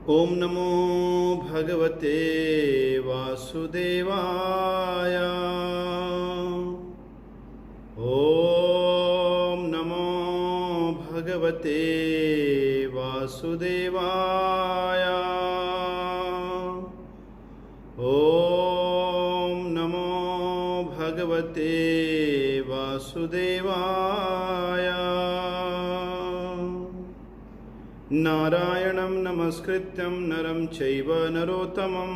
ओम नमो भगवते वासुदेवाय। ओम नमो भगवते वासुदेवाय। ओम नमो भगवते वासुदेवाय। नारायणं नमस्कृत्यं नरं चैव नरोत्तमं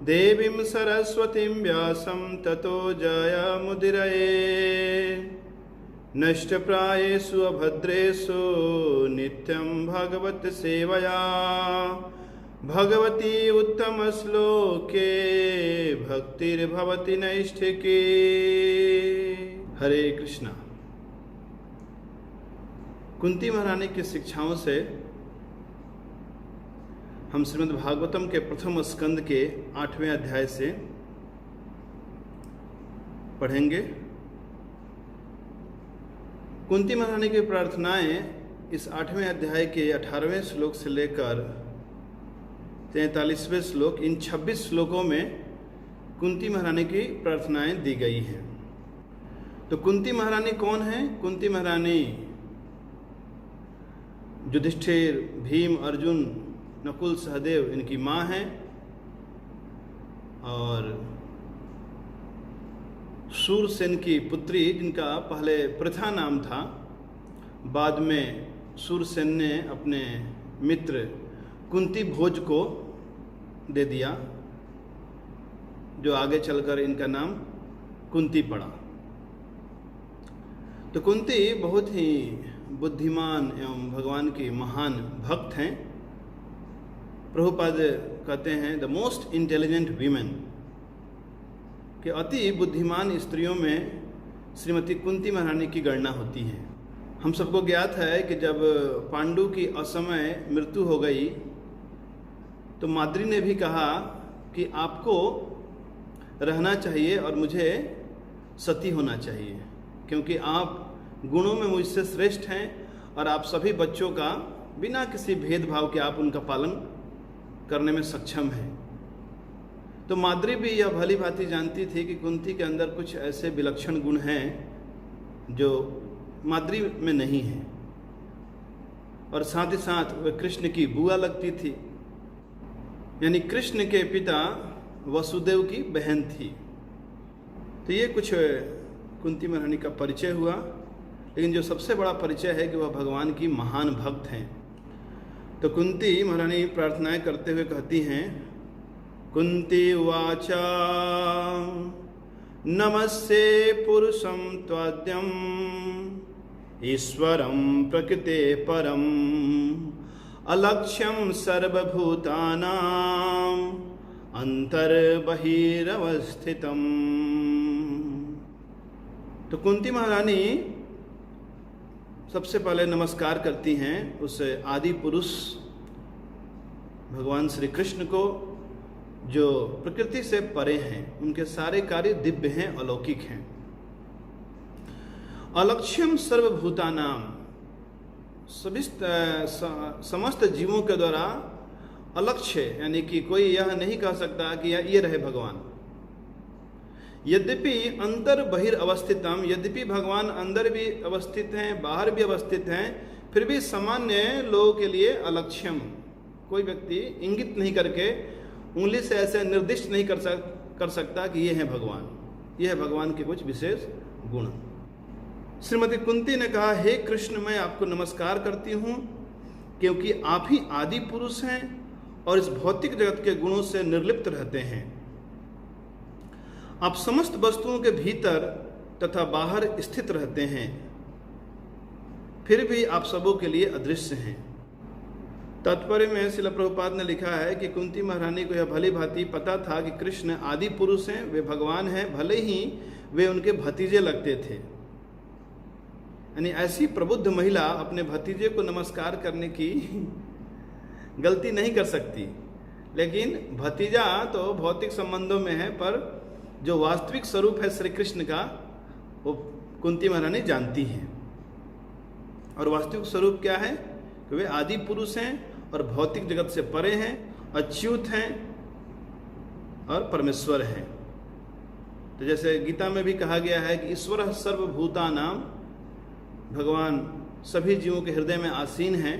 देवीं सरस्वतीं व्यासं ततो जयमुदीरये। नष्टप्रायेषु अभद्रेषु नित्यं भगवत सेवया भगवती उत्तमश्लोके भक्तिर्भवति नैष्ठिकी। हरे कृष्णा। कुंती महारानी की शिक्षाओं से हम श्रीमद् भागवतम के प्रथम स्कंद के 8वें अध्याय से पढ़ेंगे। कुंती महारानी की प्रार्थनाएं इस 8वें अध्याय के 18वें श्लोक से लेकर 43वें श्लोक, इन 26 श्लोकों में कुंती महारानी की प्रार्थनाएं दी गई हैं। तो कुंती महारानी कौन है? कुंती महारानी युधिष्ठिर, भीम, अर्जुन, नकुल, सहदेव इनकी माँ हैं और शूरसेन की पुत्री जिनका पहले प्रथा नाम था, बाद में शूरसेन ने अपने मित्र कुंती भोज को दे दिया, जो आगे चलकर इनका नाम कुंती पड़ा। तो कुंती बहुत ही बुद्धिमान एवं भगवान की महान भक्त हैं। प्रभुपाद कहते हैं द मोस्ट इंटेलिजेंट वीमेन, कि अति बुद्धिमान स्त्रियों में श्रीमती कुंती महारानी की गणना होती है। हम सबको ज्ञात है कि जब पांडु की असमय मृत्यु हो गई तो माद्री ने भी कहा कि आपको रहना चाहिए और मुझे सती होना चाहिए, क्योंकि आप गुणों में मुझसे श्रेष्ठ हैं और आप सभी बच्चों का बिना किसी भेदभाव के आप उनका पालन करने में सक्षम हैं। तो माद्री भी यह भली भांति जानती थी कि कुंती के अंदर कुछ ऐसे विलक्षण गुण हैं जो माद्री में नहीं हैं, और साथ ही साथ वह कृष्ण की बुआ लगती थी, यानी कृष्ण के पिता वसुदेव की बहन थी। तो ये कुछ कुंती महारानी का परिचय हुआ, लेकिन जो सबसे बड़ा परिचय है कि वह भगवान की महान भक्त हैं। तो कुंती महारानी प्रार्थनाएं करते हुए कहती हैं, कुंती उवाचा नमस्ते पुरुषं त्वाद्यं ईश्वरं प्रकृते परम अलक्ष्यं सर्वभूतानां अंतर्बहिरवस्थितम्। तो कुंती महारानी सबसे पहले नमस्कार करती हैं उस आदि पुरुष भगवान श्री कृष्ण को, जो प्रकृति से परे हैं, उनके सारे कार्य दिव्य हैं, अलौकिक हैं। अलक्ष्यम सर्वभूतानां, सभी समस्त जीवों के द्वारा अलक्ष्य, यानी कि कोई यह नहीं कह सकता कि ये रहे भगवान। यद्यपि अंतर बहिर अवस्थितम, यद्यपि भगवान अंदर भी अवस्थित हैं, बाहर भी अवस्थित हैं, फिर भी सामान्य लोगों के लिए अलक्ष्यम, कोई व्यक्ति इंगित नहीं करके उंगली से ऐसे निर्दिष्ट नहीं कर सकता कि ये है भगवान, ये है भगवान के कुछ विशेष गुण। श्रीमती कुंती ने कहा, हे कृष्ण, मैं आपको नमस्कार करती हूँ क्योंकि आप ही आदि पुरुष हैं और इस भौतिक जगत के गुणों से निर्लिप्त रहते हैं। आप समस्त वस्तुओं के भीतर तथा बाहर स्थित रहते हैं, फिर भी आप सबों के लिए अदृश्य हैं। तात्पर्य में श्रील प्रभुपाद ने लिखा है कि कुंती महारानी को यह भली भांति पता था कि कृष्ण आदि पुरुष हैं, वे भगवान हैं, भले ही वे उनके भतीजे लगते थे। यानी ऐसी प्रबुद्ध महिला अपने भतीजे को नमस्कार करने की गलती नहीं कर सकती, लेकिन भतीजा तो भौतिक संबंधों में है, पर जो वास्तविक स्वरूप है श्री कृष्ण का, वो कुंती महारानी जानती हैं। और वास्तविक स्वरूप क्या है कि वे आदि पुरुष हैं और भौतिक जगत से परे हैं, अच्युत हैं और परमेश्वर हैं। तो जैसे गीता में भी कहा गया है कि ईश्वर सर्वभूतानां, भगवान सभी जीवों के हृदय में आसीन हैं।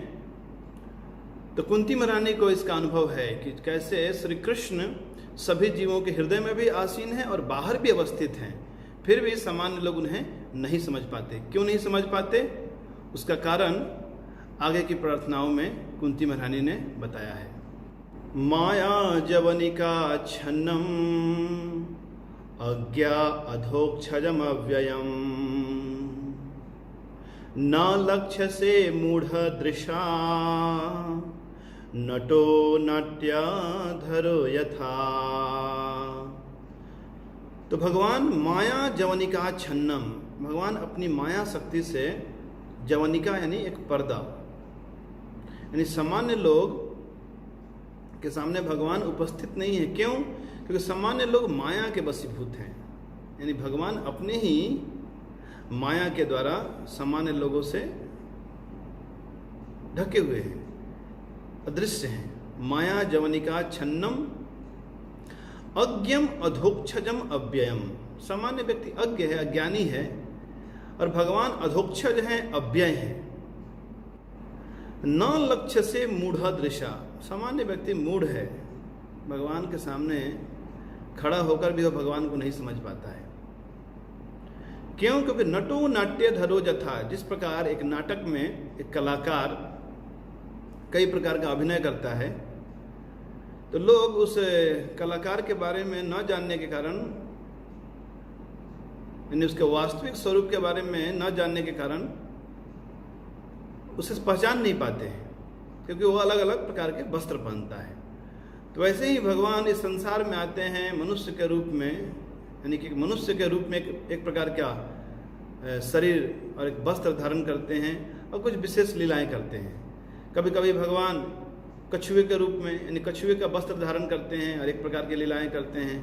तो कुंती महारानी को इसका अनुभव है कि कैसे श्री कृष्ण सभी जीवों के हृदय में भी आसीन हैं और बाहर भी अवस्थित हैं, फिर भी सामान्य लोग उन्हें नहीं समझ पाते। क्यों नहीं समझ पाते? उसका कारण आगे की प्रार्थनाओं में कुंती महारानी ने बताया है। माया जवनिका छन्नम अज्ञा अधोक्षजम अव्ययम न लक्ष्य से मूढ़ दृशा नटो नाट्याधरो यथा। तो भगवान माया जवनिका छन्नम, भगवान अपनी माया शक्ति से, जवनिका यानी एक पर्दा, यानी सामान्य लोग के सामने भगवान उपस्थित नहीं है। क्यों? क्योंकि सामान्य लोग माया के वशीभूत हैं, यानी भगवान अपने ही माया के द्वारा सामान्य लोगों से ढके हुए हैं, अदृश्य हैं। माया जवनिका छन्नम अज्ञम अधोक्षजम अव्ययम, सामान्य व्यक्ति अज्ञ है, अज्ञानी है, और भगवान अधोक्षज हैं, अव्यय हैं। न लक्ष्य से मूढ़ दृशा, सामान्य व्यक्ति मूढ़ है, भगवान के सामने खड़ा होकर भी वो भगवान को नहीं समझ पाता है। क्यों? क्योंकि नटो नाट्य धरो जथा, जिस प्रकार एक नाटक में एक कलाकार कई प्रकार का अभिनय करता है, तो लोग उस कलाकार के बारे में न जानने के कारण, यानी उसके वास्तविक स्वरूप के बारे में न जानने के कारण उसे पहचान नहीं पाते हैं, क्योंकि वो अलग अलग प्रकार के वस्त्र पहनता है। तो वैसे ही भगवान इस संसार में आते हैं मनुष्य के रूप में, यानी कि मनुष्य के रूप में एक प्रकार का शरीर और एक वस्त्र धारण करते हैं और कुछ विशेष लीलाएं करते हैं। कभी कभी भगवान कछुए के रूप में, यानी कछुए का वस्त्र धारण करते हैं और एक प्रकार की लीलाएं करते हैं।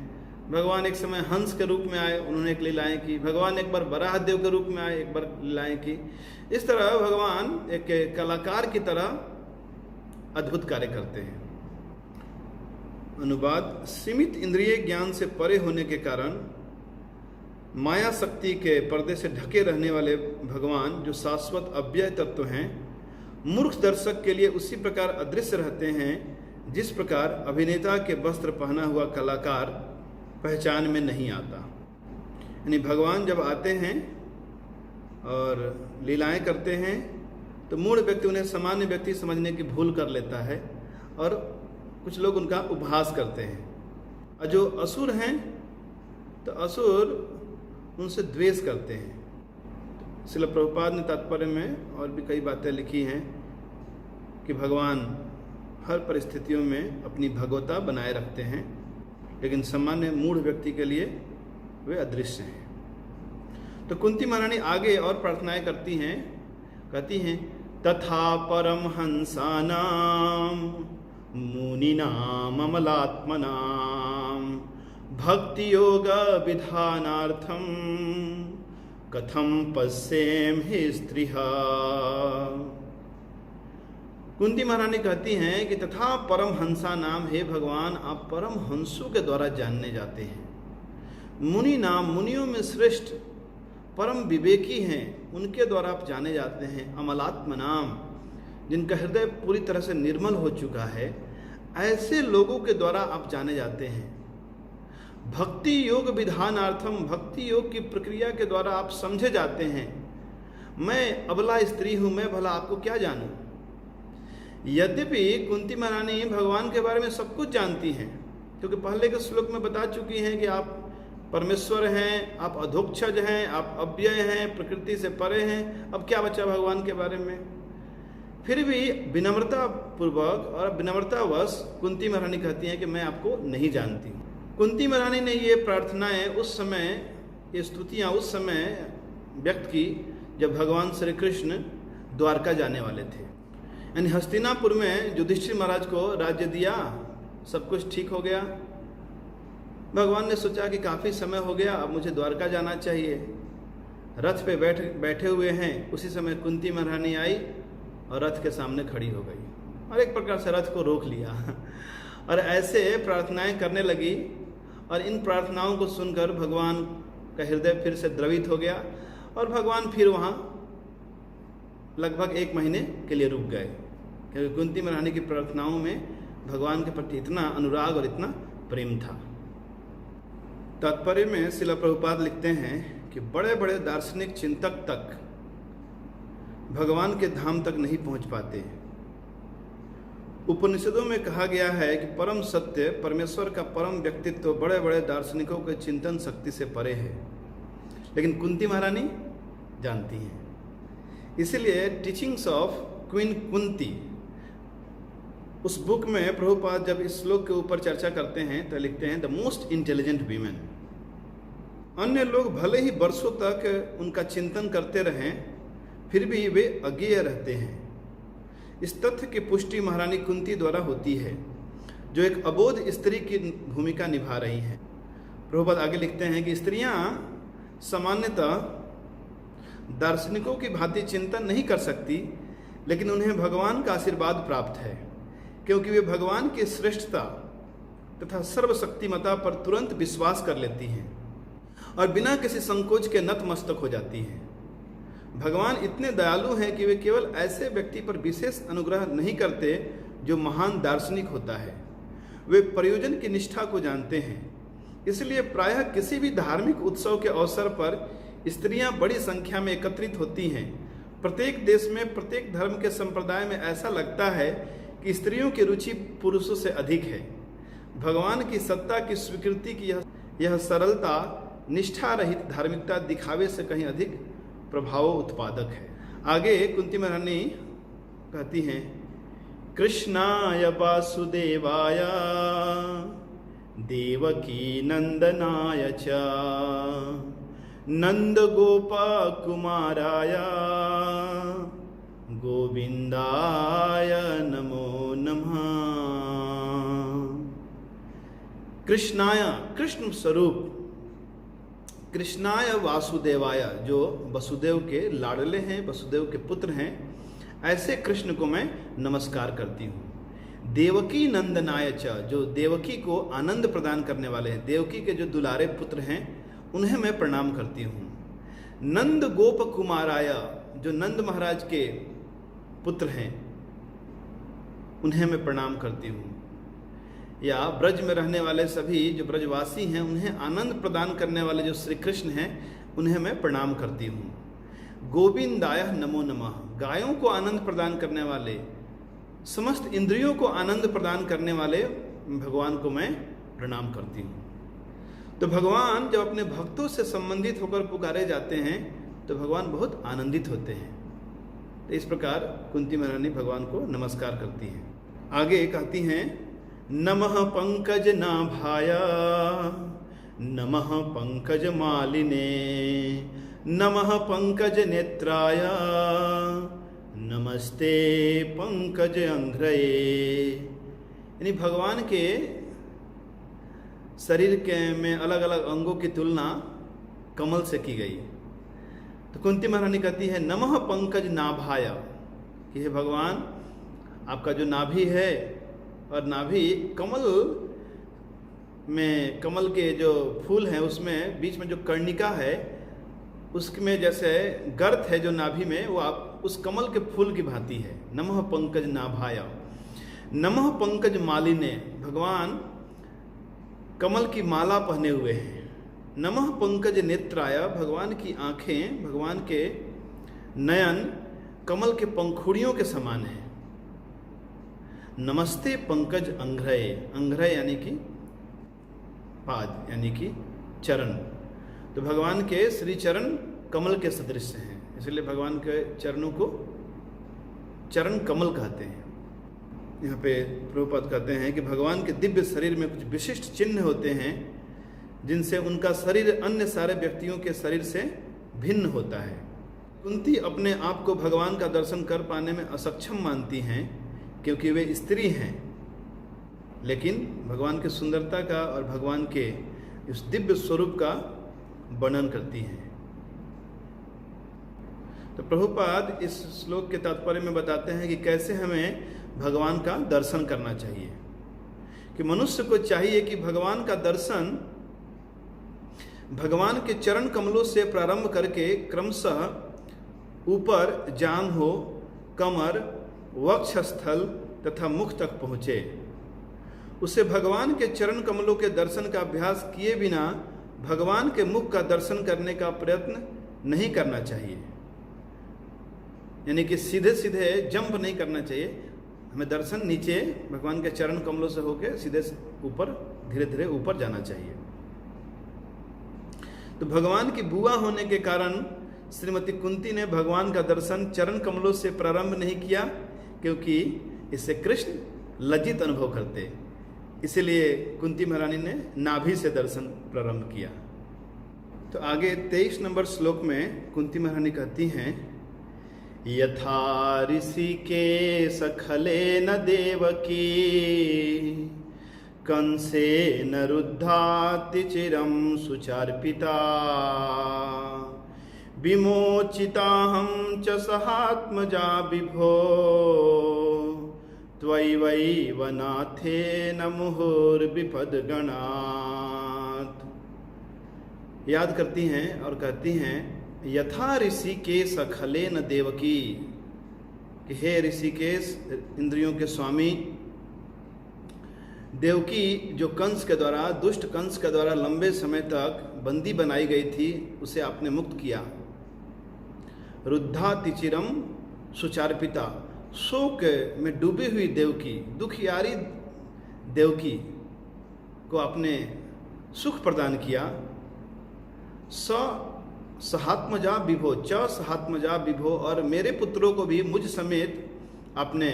भगवान एक समय हंस के रूप में आए, उन्होंने एक लीलाएं की। भगवान एक बार वराह देव के रूप में आए, एक बार लीलाएं की। इस तरह भगवान एक कलाकार की तरह अद्भुत कार्य करते हैं। अनुवाद: सीमित इंद्रिय ज्ञान से परे होने के कारण माया शक्ति के पर्दे से ढके रहने वाले भगवान, जो शाश्वत अव्यय तत्व हैं, मूर्ख दर्शक के लिए उसी प्रकार अदृश्य रहते हैं जिस प्रकार अभिनेता के वस्त्र पहना हुआ कलाकार पहचान में नहीं आता। यानी भगवान जब आते हैं और लीलाएं करते हैं तो मूढ़ व्यक्ति उन्हें सामान्य व्यक्ति समझने की भूल कर लेता है और कुछ लोग उनका उपहास करते हैं। और जो असुर हैं तो असुर उनसे द्वेष करते हैं। श्रील प्रभुपाद ने तात्पर्य में और भी कई बातें लिखी हैं कि भगवान हर परिस्थितियों में अपनी भगवता बनाए रखते हैं, लेकिन सामान्य मूढ़ व्यक्ति के लिए वे अदृश्य हैं। तो कुंती महारानी आगे और प्रार्थनाएं करती हैं, कहती हैं तथा परमहंसानाम मुनीनाम अमलात्मनाम भक्ति योग विधानार्थम कथम पश्येम हि स्त्रिः। कुंती महारानी कहती हैं कि तथा परमहंसा नाम, हे भगवान आप परम हंसों के द्वारा जानने जाते हैं। मुनि नाम, मुनियों में श्रेष्ठ परम विवेकी हैं, उनके द्वारा आप जाने जाते हैं। अमलात्म नाम, जिनका हृदय पूरी तरह से निर्मल हो चुका है, ऐसे लोगों के द्वारा आप जाने जाते हैं। भक्ति योग विधानार्थम, भक्ति योग की प्रक्रिया के द्वारा आप समझे जाते हैं। मैं अबला स्त्री हूँ, मैं भला आपको क्या जानूं। यद्यपि कुंती महारानी भगवान के बारे में सब कुछ जानती हैं, क्योंकि पहले के श्लोक में बता चुकी हैं कि आप परमेश्वर हैं, आप अधोक्षज हैं, आप अव्यय हैं, प्रकृति से परे हैं। अब क्या बचा भगवान के बारे में। फिर भी विनम्रता पूर्वक और विनम्रतावश कुंती महारानी कहती हैं कि मैं आपको नहीं जानती। कुंती महारानी ने ये प्रार्थनाएं उस समय, ये स्तुतियाँ उस समय व्यक्त की जब भगवान श्री कृष्ण द्वारका जाने वाले थे। यानी हस्तिनापुर में युधिष्ठिर महाराज को राज्य दिया, सब कुछ ठीक हो गया। भगवान ने सोचा कि काफ़ी समय हो गया, अब मुझे द्वारका जाना चाहिए। रथ पे बैठे हुए हैं, उसी समय कुंती महारानी आई और रथ के सामने खड़ी हो गई। और एक प्रकार से रथ को रोक लिया और ऐसे प्रार्थनाएं करने लगी। और इन प्रार्थनाओं को सुनकर भगवान का हृदय फिर से द्रवित हो गया और भगवान फिर वहाँ लगभग 1 महीने के लिए रुक गए, क्योंकि कुंती महारानी की प्रार्थनाओं में भगवान के प्रति इतना अनुराग और इतना प्रेम था। तात्पर्य में श्रील प्रभुपाद लिखते हैं कि बड़े बड़े दार्शनिक चिंतक तक भगवान के धाम तक नहीं पहुंच पाते। उपनिषदों में कहा गया है कि परम सत्य, परमेश्वर का परम व्यक्तित्व बड़े बड़े दार्शनिकों के चिंतन शक्ति से परे है, लेकिन कुंती महारानी जानती हैं। इसलिए टीचिंग्स ऑफ क्वीन कुंती, उस बुक में प्रभुपाद जब इस श्लोक के ऊपर चर्चा करते हैं तो लिखते हैं द मोस्ट इंटेलिजेंट वीमेन। अन्य लोग भले ही वर्षों तक उनका चिंतन करते रहें, फिर भी वे अज्ञेय रहते हैं। इस तथ्य की पुष्टि महारानी कुंती द्वारा होती है, जो एक अबोध स्त्री की भूमिका निभा रही हैं। प्रभुपाद आगे लिखते हैं कि स्त्रियां सामान्यतः दार्शनिकों की भांति चिंतन नहीं कर सकती, लेकिन उन्हें भगवान का आशीर्वाद प्राप्त है, क्योंकि वे भगवान की श्रेष्ठता तथा सर्वशक्तिमता पर तुरंत विश्वास कर लेती हैं और बिना किसी संकोच के नतमस्तक हो जाती हैं। भगवान इतने दयालु हैं कि वे केवल ऐसे व्यक्ति पर विशेष अनुग्रह नहीं करते जो महान दार्शनिक होता है, वे प्रयोजन की निष्ठा को जानते हैं। इसलिए प्रायः किसी भी धार्मिक उत्सव के अवसर पर स्त्रियां बड़ी संख्या में एकत्रित होती हैं। प्रत्येक देश में, प्रत्येक धर्म के संप्रदाय में ऐसा लगता है कि स्त्रियों की रुचि पुरुषों से अधिक है। भगवान की सत्ता की स्वीकृति की यह सरलता, निष्ठा रहित धार्मिकता दिखावे से कहीं अधिक प्रभाव उत्पादक है। आगे कुंती महारानी कहती हैं, कृष्णाय वासुदेवाय देवकी नंदनाय च नंद गोपा कुमाराय गोविंदाय नमो नमः। कृष्णाय, कृष्ण स्वरूप, कृष्णाय वासुदेवाय, जो वसुदेव के लाडले हैं, वसुदेव के पुत्र हैं, ऐसे कृष्ण को मैं नमस्कार करती हूँ। देवकी नंदनाय च, जो देवकी को आनंद प्रदान करने वाले हैं, देवकी के जो दुलारे पुत्र हैं उन्हें मैं प्रणाम करती हूँ। नंद गोप कुमाराय, जो नंद महाराज के पुत्र हैं उन्हें मैं प्रणाम करती हूँ। या ब्रज में रहने वाले सभी जो ब्रजवासी हैं उन्हें आनंद प्रदान करने वाले जो श्री कृष्ण हैं उन्हें मैं प्रणाम करती हूँ। गोविंदाय नमो नमः, गायों को आनंद प्रदान करने वाले, समस्त इंद्रियों को आनंद प्रदान करने वाले भगवान को मैं प्रणाम करती हूँ। तो भगवान जब अपने भक्तों से संबंधित होकर पुकारे जाते हैं तो भगवान बहुत आनंदित होते हैं। तो इस प्रकार कुंती महारानी भगवान को नमस्कार करती हैं। आगे कहती हैं, नमः पंकज नाभाय नमः पंकज मालिने नमः पंकज नेत्राय नमस्ते पंकज अंघ्रये। यानी भगवान के शरीर के में अलग अलग अंगों की तुलना कमल से की गई। तो कुंती महारानी कहती है, नमः पंकज नाभाय, कि हे भगवान आपका जो नाभि है, और नाभि कमल में, कमल के जो फूल हैं उसमें बीच में जो कर्णिका है उसमें जैसे गर्त है जो नाभि में, वो आप उस कमल के फूल की भांति है। नमः पंकज नाभाय। नमः पंकज मालिने, भगवान कमल की माला पहने हुए हैं। नमः पंकज नेत्राय, भगवान की आंखें, भगवान के नयन कमल के पंखुड़ियों के समान है। नमस्ते पंकज अंघ्रये, अंघ्रय यानी कि पाद, यानी कि चरण। तो भगवान के श्री चरण कमल के सदृश हैं, इसलिए भगवान के चरणों को चरण कमल कहते हैं। यहाँ पे प्रभुपाद कहते हैं कि भगवान के दिव्य शरीर में कुछ विशिष्ट चिन्ह होते हैं जिनसे उनका शरीर अन्य सारे व्यक्तियों के शरीर से भिन्न होता है। कुंती अपने आप को भगवान का दर्शन कर पाने में असक्षम मानती हैं क्योंकि वे स्त्री हैं, लेकिन भगवान की सुंदरता का और भगवान के इस दिव्य स्वरूप का वर्णन करती हैं। तो प्रभुपाद इस श्लोक के तात्पर्य में बताते हैं कि कैसे हमें भगवान का दर्शन करना चाहिए, कि मनुष्य को चाहिए कि भगवान का दर्शन भगवान के चरण कमलों से प्रारंभ करके क्रमशः ऊपर जांघ हो, कमर, वक्षस्थल तथा मुख तक पहुँचे। उसे भगवान के चरण कमलों के दर्शन का अभ्यास किए बिना भगवान के मुख का दर्शन करने का प्रयत्न नहीं करना चाहिए। यानी कि सीधे सीधे जंप नहीं करना चाहिए, हमें दर्शन नीचे भगवान के चरण कमलों से होकर सीधे ऊपर, धीरे धीरे ऊपर जाना चाहिए। तो भगवान की बुआ होने के कारण श्रीमती कुंती ने भगवान का दर्शन चरण कमलों से प्रारंभ नहीं किया, क्योंकि इससे कृष्ण लज्जित अनुभव करते। इसलिए कुंती महारानी ने नाभि से दर्शन प्रारंभ किया। तो आगे 23 नंबर श्लोक में कुंती महारानी कहती हैं, यथा ऋषिकेश खलेन देवकी कंसेन रुद्धाति चिरं सुचार्पिता विमोचिताहं च सहात्मजा विभो त्वयैव नाथेन मुहुर्विपद्गणात्। याद करती हैं और कहती हैं, यथा ऋषिकेश खलेन देवकी, कि हे ऋषिकेश, इंद्रियों के स्वामी, देवकी जो कंस के द्वारा, दुष्ट कंस के द्वारा लंबे समय तक बंदी बनाई गई थी, उसे आपने मुक्त किया। रुद्धा तिचिरम सुचार्पिता, शोक में डूबी हुई देवकी, दुखियारी देवकी को आपने सुख प्रदान किया। सहात्मजा विभो, च सहात्मजा विभो, और मेरे पुत्रों को भी मुझ समेत आपने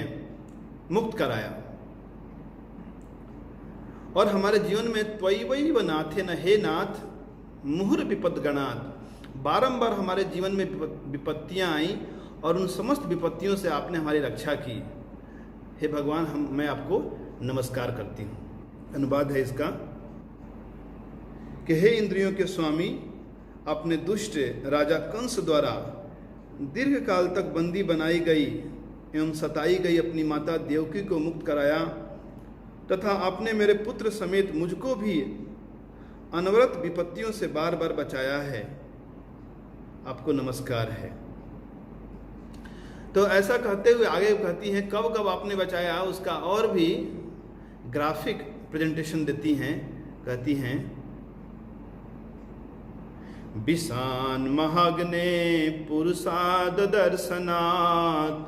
मुक्त कराया। और हमारे जीवन में त्वयैव नाथेन, हे नाथ, मुहुर विपद्गणात्, बारंबार हमारे जीवन में विपत्तियां आई और उन समस्त विपत्तियों से आपने हमारी रक्षा की। हे भगवान, मैं आपको नमस्कार करती हूँ। अनुवाद है इसका कि हे इंद्रियों के स्वामी, अपने दुष्ट राजा कंस द्वारा दीर्घ काल तक बंदी बनाई गई एवं सताई गई अपनी माता देवकी को मुक्त कराया, तथा आपने मेरे पुत्र समेत मुझको भी अनवरत विपत्तियों से बार बार बचाया है। आपको नमस्कार है। तो ऐसा कहते हुए आगे कहती हैं, कब कब आपने बचाया उसका और भी ग्राफिक प्रेजेंटेशन देती हैं। कहती हैं, विशान महाग्ने पुरुषाद दर्शनात्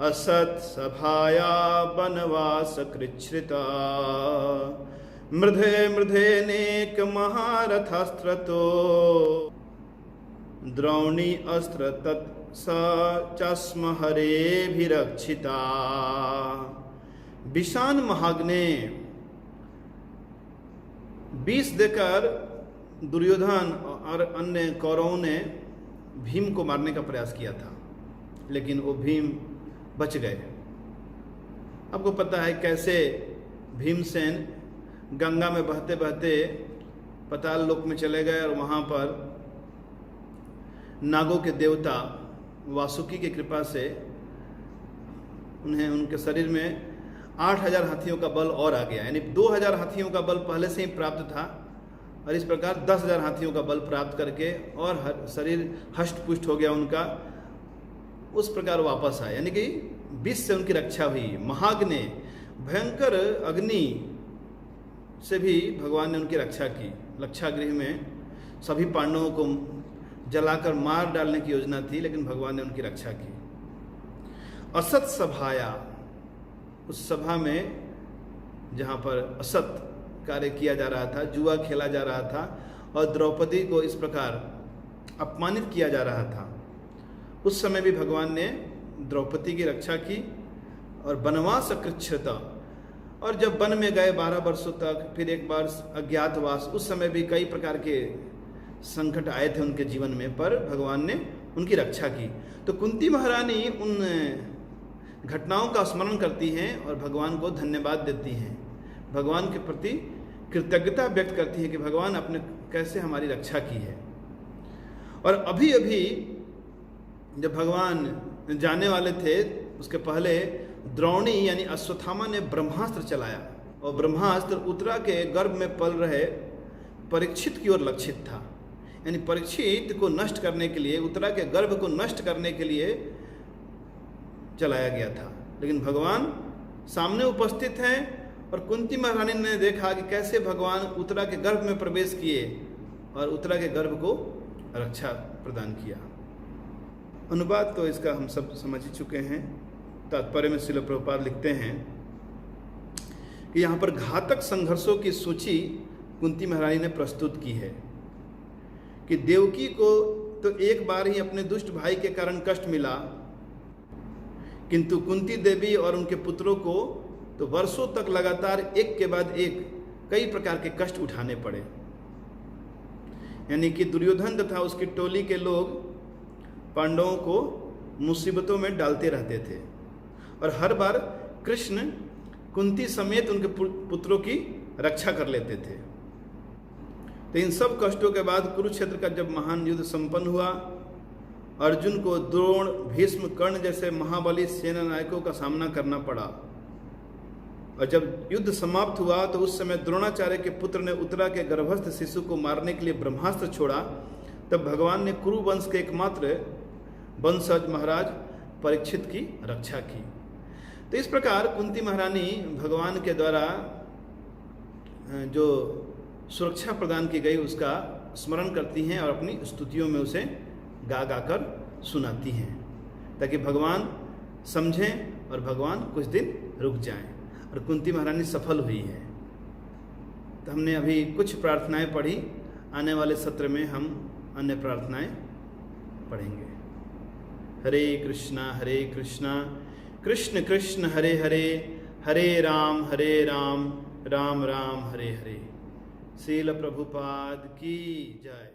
असत सभाया वनवास कृच्छ्रिता मृधे मृधे नेक महारथास्त्रतो द्रोणी अस्त्र तत् चस्म हरेभिरक्षिता। विशान महाग्ने, विष देकर दुर्योधन और अन्य कौरवों ने भीम को मारने का प्रयास किया था, लेकिन वो भीम बच गए। आपको पता है कैसे भीमसेन गंगा में बहते बहते पाताल लोक में चले गए और वहाँ पर नागों के देवता वासुकी की कृपा से उन्हें, उनके शरीर में 8000 हाथियों का बल और आ गया। यानी 2000 हाथियों का बल पहले से ही प्राप्त था और इस प्रकार 10,000 हाथियों का बल प्राप्त करके और शरीर हष्ट पुष्ट हो गया उनका। उस प्रकार वापस आए, यानी कि विष से उनकी रक्षा हुई। महाग्नि, भयंकर अग्नि से भी भगवान ने उनकी रक्षा की। लक्षागृह में सभी पांडवों को जलाकर मार डालने की योजना थी, लेकिन भगवान ने उनकी रक्षा की। असत सभाया, उस सभा में जहाँ पर असत कार्य किया जा रहा था, जुआ खेला जा रहा था और द्रौपदी को इस प्रकार अपमानित किया जा रहा था, उस समय भी भगवान ने द्रौपदी की रक्षा की। और वनवास कृच्छ्रिता, और जब वन में गए 12 वर्षों तक, फिर एक बार अज्ञातवास, उस समय भी कई प्रकार के संकट आए थे उनके जीवन में, पर भगवान ने उनकी रक्षा की। तो कुंती महारानी उन घटनाओं का स्मरण करती हैं और भगवान को धन्यवाद देती हैं, भगवान के प्रति कृतज्ञता व्यक्त करती है कि भगवान आपने कैसे हमारी रक्षा की है। और अभी अभी जब भगवान जाने वाले थे उसके पहले द्रोणी यानी अश्वत्थामा ने ब्रह्मास्त्र चलाया, और ब्रह्मास्त्र उत्तरा के गर्भ में पल रहे परीक्षित की ओर लक्षित था। यानी परीक्षित को नष्ट करने के लिए, उत्तरा के गर्भ को नष्ट करने के लिए चलाया गया था। लेकिन भगवान सामने उपस्थित हैं, और कुंती महारानी ने देखा कि कैसे भगवान उत्तरा के गर्भ में प्रवेश किए और उत्तरा के गर्भ को रक्षा प्रदान किया। अनुवाद तो इसका हम सब समझ ही चुके हैं। तात्पर्य में श्रील प्रभुपाद लिखते हैं कि यहाँ पर घातक संघर्षों की सूची कुंती महारानी ने प्रस्तुत की है कि देवकी को तो एक बार ही अपने दुष्ट भाई के कारण कष्ट मिला, किंतु कुंती देवी और उनके पुत्रों को तो वर्षों तक लगातार एक के बाद एक कई प्रकार के कष्ट उठाने पड़े। यानी कि दुर्योधन तथा उसकी टोली के लोग पांडवों को मुसीबतों में डालते रहते थे, और हर बार कृष्ण कुंती समेत उनके पुत्रों की रक्षा कर लेते थे। तो इन सब कष्टों के बाद कुरुक्षेत्र का जब महान युद्ध संपन्न हुआ, अर्जुन को द्रोण, भीष्म, कर्ण जैसे महाबली सेना नायकों का सामना करना पड़ा, और जब युद्ध समाप्त हुआ तो उस समय द्रोणाचार्य के पुत्र ने उत्तरा के गर्भस्थ शिशु को मारने के लिए ब्रह्मास्त्र छोड़ा। तब भगवान ने कुरु वंश के एकमात्र वंशज महाराज परीक्षित की रक्षा की। तो इस प्रकार कुंती महारानी भगवान के द्वारा जो सुरक्षा प्रदान की गई उसका स्मरण करती हैं और अपनी स्तुतियों में उसे गा गा कर सुनाती हैं, ताकि भगवान समझें और भगवान कुछ दिन रुक जाएं। और कुंती महारानी सफल हुई है। तो हमने अभी कुछ प्रार्थनाएं पढ़ी, आने वाले सत्र में हम अन्य प्रार्थनाएं पढ़ेंगे। हरे कृष्णा कृष्ण कृष्ण हरे हरे, हरे राम राम राम हरे हरे। श्रील प्रभुपाद की जय।